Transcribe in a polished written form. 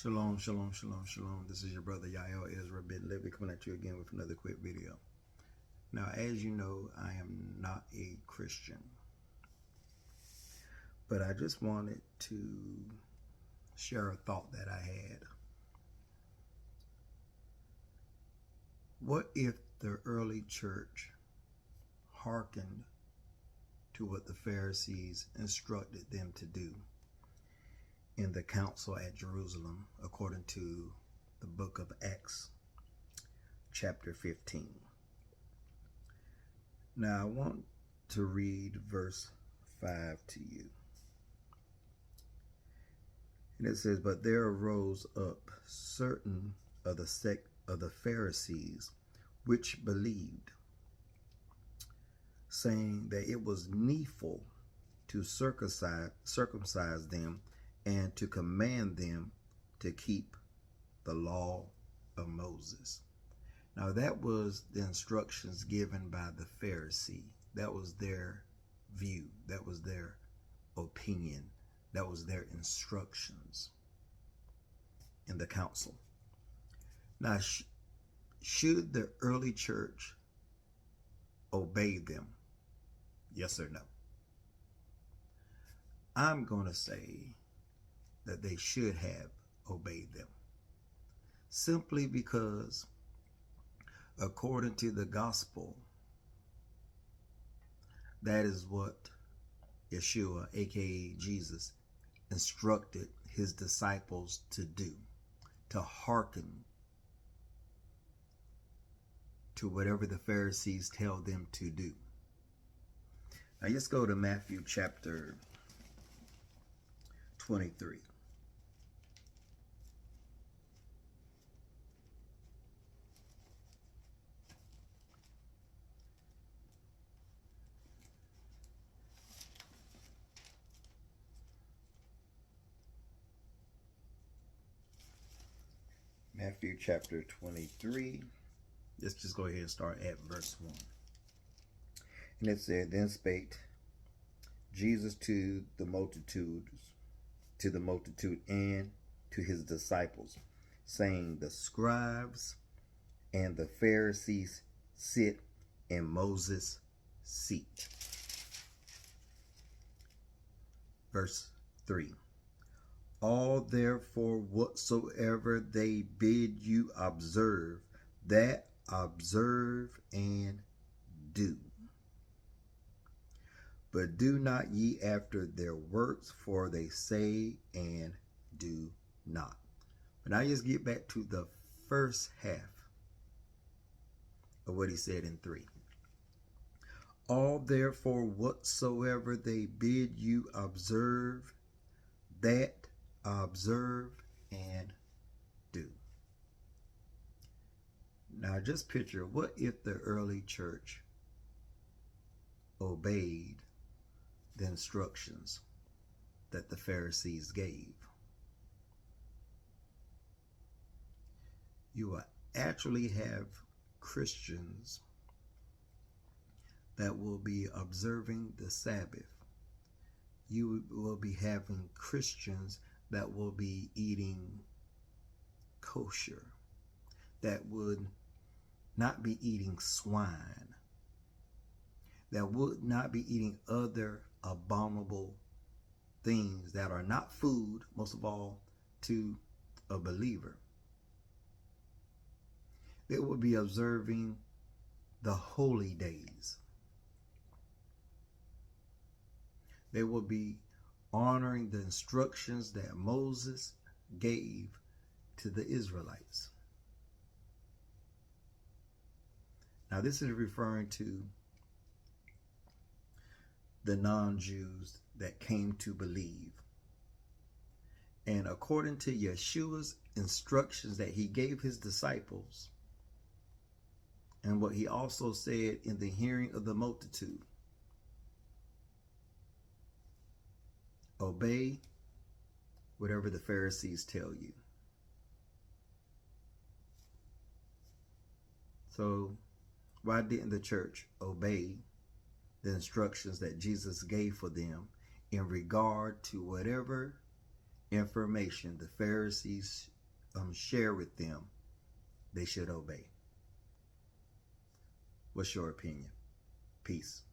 Shalom, shalom, shalom, shalom. This is your brother Yael Ezra Ben Levy coming at you again with another quick video. Now, as you know, I am not a Christian, but I just wanted to share a thought that I had. What if the early church hearkened to what the Pharisees instructed them to do in the council at Jerusalem, according to the book of Acts, chapter 15. Now, I want to read verse 5 to you. And it says, "But there arose up certain of the sect of the Pharisees which believed, saying that it was needful to circumcise them and to command them to keep the law of Moses." Now, that was the instructions given by the Pharisee. That was their view. That was their opinion. That was their instructions in the council. Now, should the early church obey them? Yes or no? I'm going to say that they should have obeyed them, simply because according to the gospel, that is what Yeshua, aka Jesus, instructed his disciples to do, to hearken to whatever the Pharisees tell them to do. Now let's go to Matthew chapter 23. Matthew chapter 23. Let's just go ahead and start at verse 1. And it said, "Then spake Jesus to the multitude and to his disciples, saying, The scribes and the Pharisees sit in Moses' seat." Verse 3. "All therefore whatsoever they bid you observe, that observe and do. But do not ye after their works, for they say and do not." But now just get back to the first half of what he said in 3. "All therefore whatsoever they bid you observe, that observe and do." Now just picture, what if the early church obeyed the instructions that the Pharisees gave? You will actually have Christians that will be observing the Sabbath. You will be having Christians that will be eating kosher, that would not be eating swine, that would not be eating other abominable things that are not food, most of all, to a believer. They will be observing the holy days. They will be honoring the instructions that Moses gave to the Israelites. Now, this is referring to the non-Jews that came to believe. And according to Yeshua's instructions that he gave his disciples, and what he also said in the hearing of the multitude, obey whatever the Pharisees tell you. So why didn't the church obey the instructions that Jesus gave for them in regard to whatever information the Pharisees share with them, they should obey. What's your opinion? Peace.